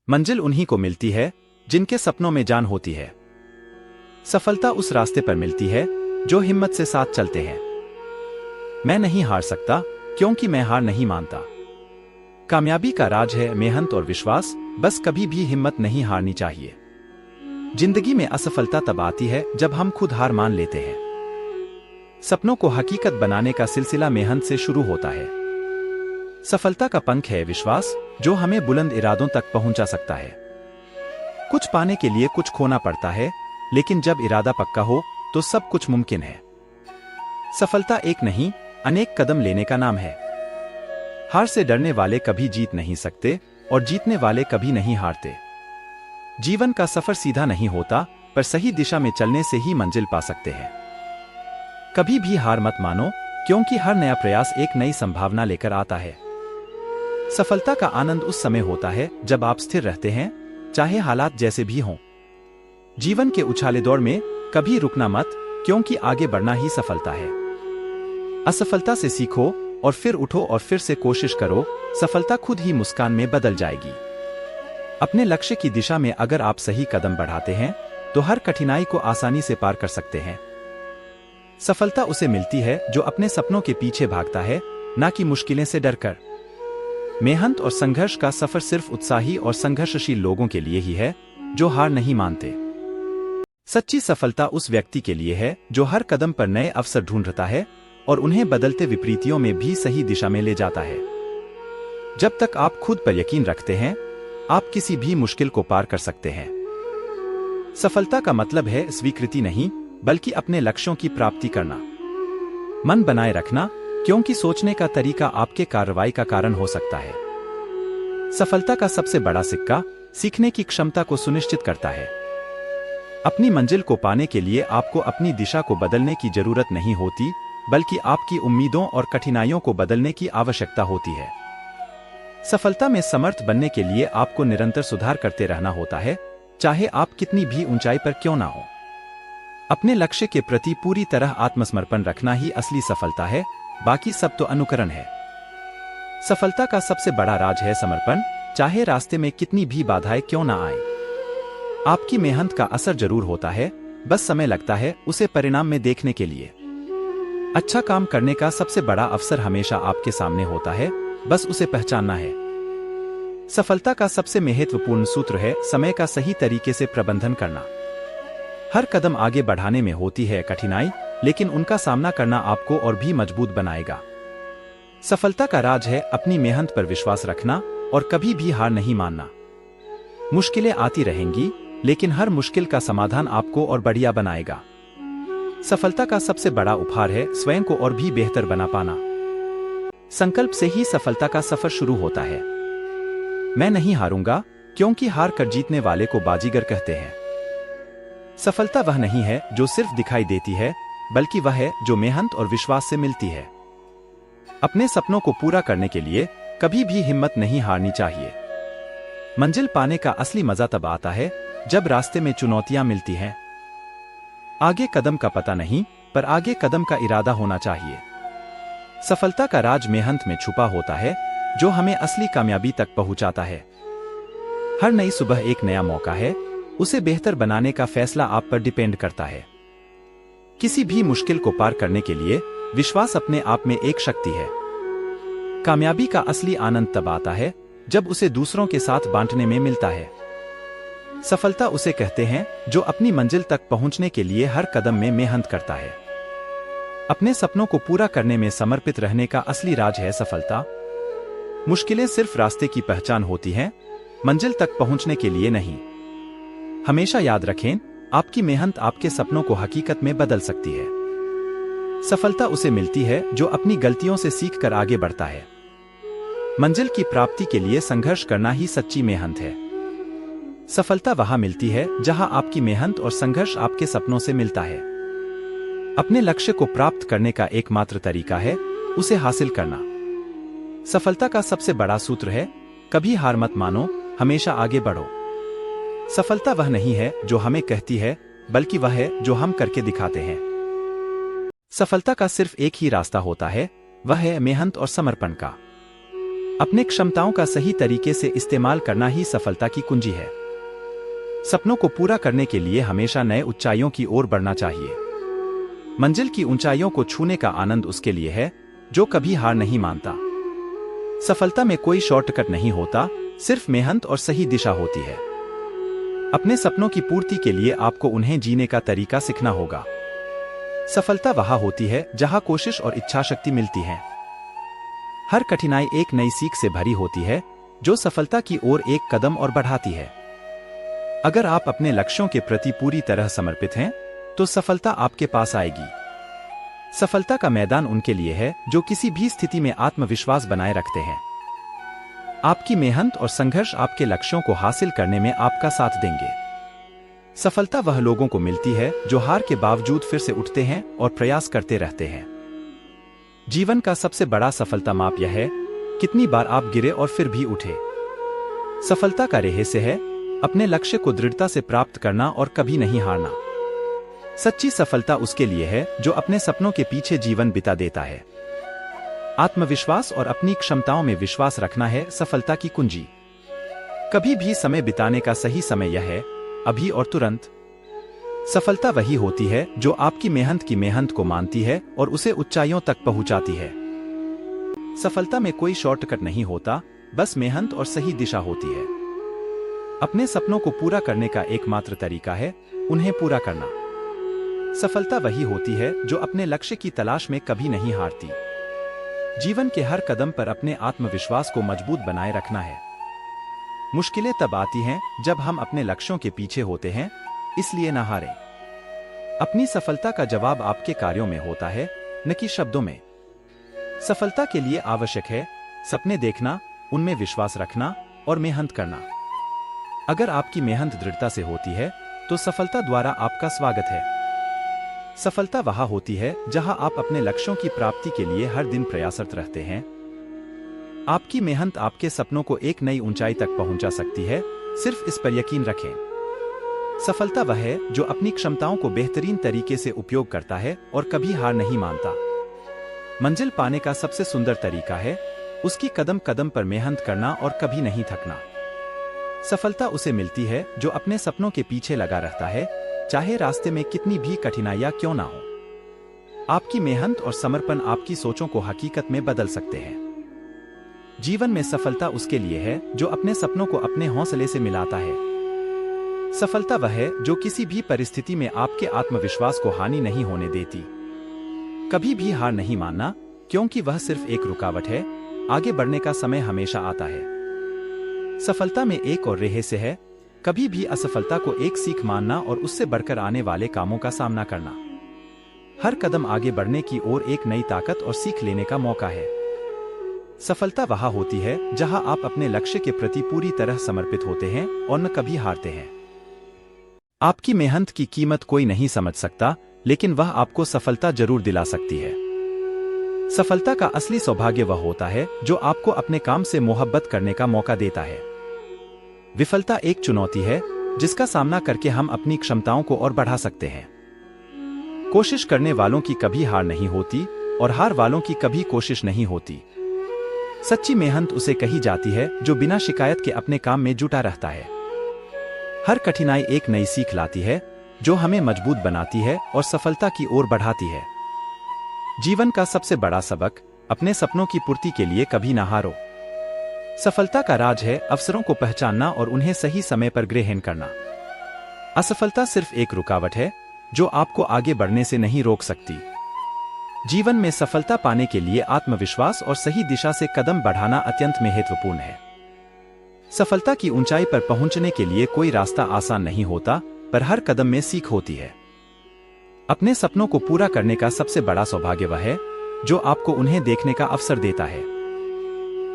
मंजिल उन्हीं को मिलती है जिनके सपनों में जान होती है। सफलता उस रास्ते पर मिलती है जो हिम्मत से साथ चलते हैं। मैं नहीं हार सकता क्योंकि मैं हार नहीं मानता। कामयाबी का राज है मेहनत और विश्वास, बस कभी भी हिम्मत नहीं हारनी चाहिए। जिंदगी में असफलता तब आती है जब हम खुद हार मान लेते हैं। सपनों को हकीकत बनाने का सिलसिला मेहनत से शुरू होता है। सफलता का पंख है विश्वास, जो हमें बुलंद इरादों तक पहुंचा सकता है। कुछ पाने के लिए कुछ खोना पड़ता है, लेकिन जब इरादा पक्का हो तो सब कुछ मुमकिन है। सफलता एक नहीं, अनेक कदम लेने का नाम है। हार से डरने वाले कभी जीत नहीं सकते और जीतने वाले कभी नहीं हारते। जीवन का सफर सीधा नहीं होता, पर सही दिशा में चलने से ही मंजिल पा सकते हैं। कभी भी हार मत मानो, क्योंकि हर नया प्रयास एक नई संभावना लेकर आता है। सफलता का आनंद उस समय होता है जब आप स्थिर रहते हैं, चाहे हालात जैसे भी हों। जीवन के उछाले दौर में कभी रुकना मत, क्योंकि आगे बढ़ना ही सफलता है। असफलता से सीखो और फिर उठो और फिर से कोशिश करो। सफलता खुद ही मुस्कान में बदल जाएगी। अपने लक्ष्य की दिशा में अगर आप सही कदम बढ़ाते हैं तो हर कठिनाई को आसानी से पार कर सकते हैं। सफलता उसे मिलती है जो अपने सपनों के पीछे भागता है, ना कि मुश्किलें से डरकर। मेहनत और संघर्ष का सफर सिर्फ उत्साही और संघर्षशील लोगों के लिए ही है, जो हार नहीं मानते। सच्ची सफलता उस व्यक्ति के लिए है जो हर कदम पर नए अवसर ढूंढता है और उन्हें बदलते विपरीतियों में भी सही दिशा में ले जाता है। जब तक आप खुद पर यकीन रखते हैं, आप किसी भी मुश्किल को पार कर सकते हैं। सफलता का मतलब है स्वीकृति नहीं, बल्कि अपने लक्ष्यों की प्राप्ति करना। मन बनाए रखना, क्योंकि सोचने का तरीका आपके कार्रवाई का कारण हो सकता है। सफलता का सबसे बड़ा सिक्का सीखने की क्षमता को सुनिश्चित करता है। अपनी मंजिल को पाने के लिए आपको अपनी दिशा को बदलने की जरूरत नहीं होती, बल्कि आपकी उम्मीदों और कठिनाइयों को बदलने की आवश्यकता होती है। सफलता में समर्थ बनने के लिए आपको निरंतर सुधार करते रहना होता है, चाहे आप कितनी भी ऊंचाई पर क्यों ना हो। अपने लक्ष्य के प्रति पूरी तरह आत्मसमर्पण रखना ही असली सफलता है, बाकी सब तो अनुकरण है। सफलता का सबसे बड़ा राज है समर्पण, चाहे रास्ते में कितनी भी बाधाएं क्यों ना आए। आपकी मेहनत का असर जरूर होता है, बस समय लगता है उसे परिणाम में देखने के लिए। अच्छा काम करने का सबसे बड़ा अवसर हमेशा आपके सामने होता है, बस उसे पहचानना है। सफलता का सबसे महत्वपूर्ण सूत्र है समय का सही तरीके से प्रबंधन करना। हर कदम आगे बढ़ाने में होती है कठिनाई, लेकिन उनका सामना करना आपको और भी मजबूत बनाएगा। सफलता का राज है अपनी मेहनत पर विश्वास रखना और कभी भी हार नहीं मानना। मुश्किलें आती रहेंगी, लेकिन हर मुश्किल का समाधान आपको और बढ़िया बनाएगा। सफलता का सबसे बड़ा उपहार है स्वयं को और भी बेहतर बना पाना। संकल्प से ही सफलता का सफर शुरू होता है। मैं नहीं हारूंगा, क्योंकि हार कर जीतने वाले को बाजीगर कहते हैं। सफलता वह नहीं है जो सिर्फ दिखाई देती है, बल्कि वह है जो मेहनत और विश्वास से मिलती है। अपने सपनों को पूरा करने के लिए कभी भी हिम्मत नहीं हारनी चाहिए। मंजिल पाने का असली मजा तब आता है जब रास्ते में चुनौतियां मिलती हैं। आगे कदम का पता नहीं, पर आगे कदम का इरादा होना चाहिए। सफलता का राज मेहनत में छुपा होता है, जो हमें असली कामयाबी तक पहुंचाता है। हर नई सुबह एक नया मौका है, उसे बेहतर बनाने का फैसला आप पर डिपेंड करता है। किसी भी मुश्किल को पार करने के लिए विश्वास अपने आप में एक शक्ति है। कामयाबी का असली आनंद तब आता है जब उसे दूसरों के साथ बांटने में मिलता है। सफलता उसे कहते हैं जो अपनी मंजिल तक पहुंचने के लिए हर कदम में मेहनत करता है। अपने सपनों को पूरा करने में समर्पित रहने का असली राज है सफलता। मुश्किलें सिर्फ रास्ते की पहचान होती हैं, मंजिल तक पहुंचने के लिए नहीं। हमेशा याद रखें, आपकी मेहनत आपके सपनों को हकीकत में बदल सकती है। सफलता उसे मिलती है जो अपनी गलतियों से सीख कर आगे बढ़ता है। मंजिल की प्राप्ति के लिए संघर्ष करना ही सच्ची मेहनत है। सफलता वहां मिलती है जहां आपकी मेहनत और संघर्ष आपके सपनों से मिलता है। अपने लक्ष्य को प्राप्त करने का एकमात्र तरीका है उसे हासिल करना। सफलता का सबसे बड़ा सूत्र है कभी हार मत मानो, हमेशा आगे बढ़ो। सफलता वह नहीं है जो हमें कहती है, बल्कि वह है जो हम करके दिखाते हैं। सफलता का सिर्फ एक ही रास्ता होता है, वह है मेहनत और समर्पण का। अपने क्षमताओं का सही तरीके से इस्तेमाल करना ही सफलता की कुंजी है। सपनों को पूरा करने के लिए हमेशा नए ऊंचाइयों की ओर बढ़ना चाहिए। मंजिल की ऊंचाइयों को छूने का आनंद उसके लिए है जो कभी हार नहीं मानता। सफलता में कोई शॉर्टकट नहीं होता, सिर्फ मेहनत और सही दिशा होती है। अपने सपनों की पूर्ति के लिए आपको उन्हें जीने का तरीका सीखना होगा। सफलता वहां होती है जहां कोशिश और इच्छाशक्ति मिलती है। हर कठिनाई एक नई सीख से भरी होती है जो सफलता की ओर एक कदम और बढ़ाती है। अगर आप अपने लक्ष्यों के प्रति पूरी तरह समर्पित हैं, तो सफलता आपके पास आएगी। सफलता का मैदान उनके लिए है जो किसी भी स्थिति में आत्मविश्वास बनाए रखते हैं। आपकी मेहनत और संघर्ष आपके लक्ष्यों को हासिल करने में आपका साथ देंगे। सफलता वह लोगों को मिलती है जो हार के बावजूद फिर से उठते हैं और प्रयास करते रहते हैं। जीवन का सबसे बड़ा सफलता माप यह है कितनी बार आप गिरे और फिर भी उठे। सफलता का रहस्य है अपने लक्ष्य को दृढ़ता से प्राप्त करना और कभी नहीं हारना। सच्ची सफलता उसके लिए है जो अपने सपनों के पीछे जीवन बिता देता है। आत्मविश्वास और अपनी क्षमताओं में विश्वास रखना है सफलता की कुंजी। कभी भी समय बिताने का सही समय यह है, अभी और तुरंत। सफलता वही होती है जो आपकी मेहनत की मेहनत को मानती है और उसे ऊंचाइयों तक पहुंचाती है। सफलता में कोई शॉर्टकट नहीं होता, बस मेहनत और सही दिशा होती है। अपने सपनों को पूरा करने का एकमात्र तरीका है उन्हें पूरा करना। सफलता वही होती है जो अपने लक्ष्य की तलाश में कभी नहीं हारती। जीवन के हर कदम पर अपने आत्मविश्वास को मजबूत बनाए रखना है। मुश्किलें तब आती हैं जब हम अपने लक्ष्यों के पीछे होते हैं, इसलिए न हारें। अपनी सफलता का जवाब आपके कार्यों में होता है, न कि शब्दों में। सफलता के लिए आवश्यक है सपने देखना, उनमें विश्वास रखना और मेहनत करना। अगर आपकी मेहनत दृढ़ता से होती है तो सफलता द्वारा आपका स्वागत है। सफलता वहां होती है जहां आप अपने लक्ष्यों की प्राप्ति के लिए हर दिन प्रयासरत रहते हैं। आपकी मेहनत आपके सपनों को एक नई ऊंचाई तक पहुंचा सकती है, सिर्फ इस पर यकीन रखें। सफलता वह है जो अपनी क्षमताओं को बेहतरीन तरीके से उपयोग करता है और कभी हार नहीं मानता। मंजिल पाने का सबसे सुंदर तरीका है उसकी कदम कदम पर मेहनत करना और कभी नहीं थकना। सफलता उसे मिलती है जो अपने सपनों के पीछे लगा रहता है, चाहे रास्ते में कितनी भी कठिनाइयां क्यों ना हो। आपकी मेहनत और समर्पण आपकी सोचों को हकीकत में बदल सकते हैं। जीवन में सफलता उसके लिए है जो अपने सपनों को अपने हौसले से मिलाता है। सफलता वह है जो किसी भी परिस्थिति में आपके आत्मविश्वास को हानि नहीं होने देती। कभी भी हार नहीं मानना, क्योंकि वह सिर्फ एक रुकावट है, आगे बढ़ने का समय हमेशा आता है। सफलता में एक और रहस्य है, कभी भी असफलता को एक सीख मानना और उससे बढ़कर आने वाले कामों का सामना करना। हर कदम आगे बढ़ने की ओर एक नई ताकत और सीख लेने का मौका है। सफलता वहां होती है जहां आप अपने लक्ष्य के प्रति पूरी तरह समर्पित होते हैं और न कभी हारते हैं। आपकी मेहनत की कीमत कोई नहीं समझ सकता, लेकिन वह आपको सफलता जरूर दिला सकती है। सफलता का असली सौभाग्य वह होता है जो आपको अपने काम से मोहब्बत करने का मौका देता है। विफलता एक चुनौती है जिसका सामना करके हम अपनी क्षमताओं को और बढ़ा सकते हैं। कोशिश करने वालों की कभी हार नहीं होती और हार वालों की कभी कोशिश नहीं होती। सच्ची मेहनत उसे कही जाती है जो बिना शिकायत के अपने काम में जुटा रहता है। हर कठिनाई एक नई सीख लाती है जो हमें मजबूत बनाती है और सफलता की ओर बढ़ाती है। जीवन का सबसे बड़ा सबक, अपने सपनों की पूर्ति के लिए कभी ना हारो। सफलता का राज है अवसरों को पहचानना और उन्हें सही समय पर ग्रहण करना। असफलता सिर्फ एक रुकावट है जो आपको आगे बढ़ने से नहीं रोक सकती। जीवन में सफलता पाने के लिए आत्मविश्वास और सही दिशा से कदम बढ़ाना अत्यंत महत्वपूर्ण है। सफलता की ऊंचाई पर पहुंचने के लिए कोई रास्ता आसान नहीं होता, पर हर कदम में सीख होती है। अपने सपनों को पूरा करने का सबसे बड़ा सौभाग्य वह है जो आपको उन्हें देखने का अवसर देता है।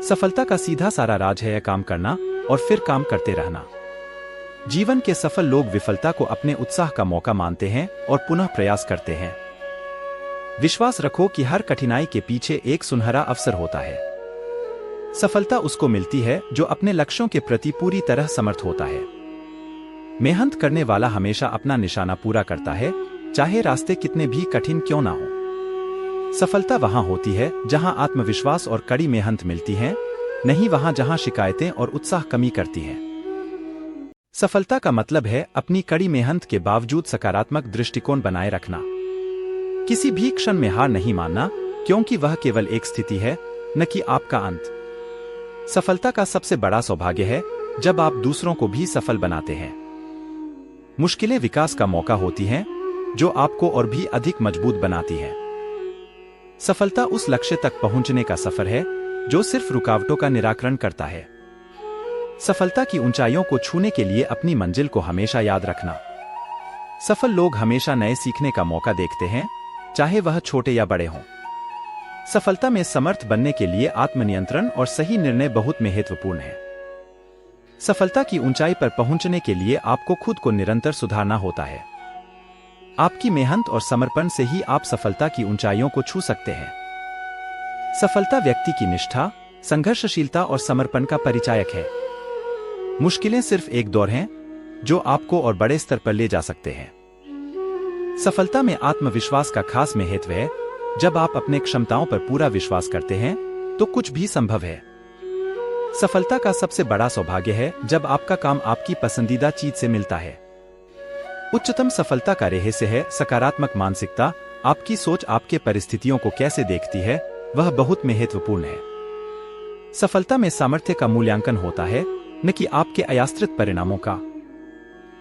सफलता का सीधा सारा राज है काम करना और फिर काम करते रहना। जीवन के सफल लोग विफलता को अपने उत्साह का मौका मानते हैं और पुनः प्रयास करते हैं। विश्वास रखो कि हर कठिनाई के पीछे एक सुनहरा अवसर होता है। सफलता उसको मिलती है जो अपने लक्ष्यों के प्रति पूरी तरह समर्थ होता है। मेहनत करने वाला हमेशा अपना निशाना पूरा करता है, चाहे रास्ते कितने भी कठिन क्यों ना हो। सफलता वहां होती है जहां आत्मविश्वास और कड़ी मेहनत मिलती हैं, नहीं वहां जहां शिकायतें और उत्साह कमी करती हैं। सफलता का मतलब है अपनी कड़ी मेहनत के बावजूद सकारात्मक दृष्टिकोण बनाए रखना। किसी भी क्षण में हार नहीं मानना, क्योंकि वह केवल एक स्थिति है, न कि आपका अंत। सफलता का सबसे बड़ा सौभाग्य है जब आप दूसरों को भी सफल बनाते हैं। मुश्किलें विकास का मौका होती हैं, जो आपको और भी अधिक मजबूत बनाती हैं। सफलता उस लक्ष्य तक पहुंचने का सफर है जो सिर्फ रुकावटों का निराकरण करता है। सफलता की ऊंचाइयों को छूने के लिए अपनी मंजिल को हमेशा याद रखना। सफल लोग हमेशा नए सीखने का मौका देखते हैं, चाहे वह छोटे या बड़े हों। सफलता में समर्थ बनने के लिए आत्मनियंत्रण और सही निर्णय बहुत महत्वपूर्ण है। सफलता की ऊंचाई पर पहुंचने के लिए आपको खुद को निरंतर सुधारना होता है। आपकी मेहनत और समर्पण से ही आप सफलता की ऊंचाइयों को छू सकते हैं। सफलता व्यक्ति की निष्ठा, संघर्षशीलता और समर्पण का परिचायक है। मुश्किलें सिर्फ एक दौर हैं जो आपको और बड़े स्तर पर ले जा सकते हैं। सफलता में आत्मविश्वास का खास महत्व है। जब आप अपने क्षमताओं पर पूरा विश्वास करते हैं तो कुछ भी संभव है। सफलता का सबसे बड़ा सौभाग्य है जब आपका काम आपकी पसंदीदा चीज से मिलता है। उच्चतम सफलता का रहस्य है सकारात्मक मानसिकता। आपकी सोच आपके परिस्थितियों को कैसे देखती है, वह बहुत महत्वपूर्ण है। सफलता में सामर्थ्य का मूल्यांकन होता है, न कि आपके अयास्त्रित परिणामों का।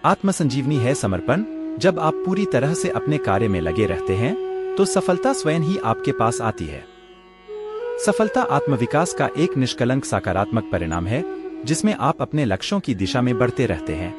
आत्मसंजीवनी है समर्पण। जब आप पूरी तरह से अपने कार्य में लगे रहते हैं तो सफलता स्वयं ही आपके पास आती है। सफलता आत्मविकास का एक निष्कलंक सकारात्मक परिणाम है, जिसमें आप अपने लक्ष्यों की दिशा में बढ़ते रहते हैं।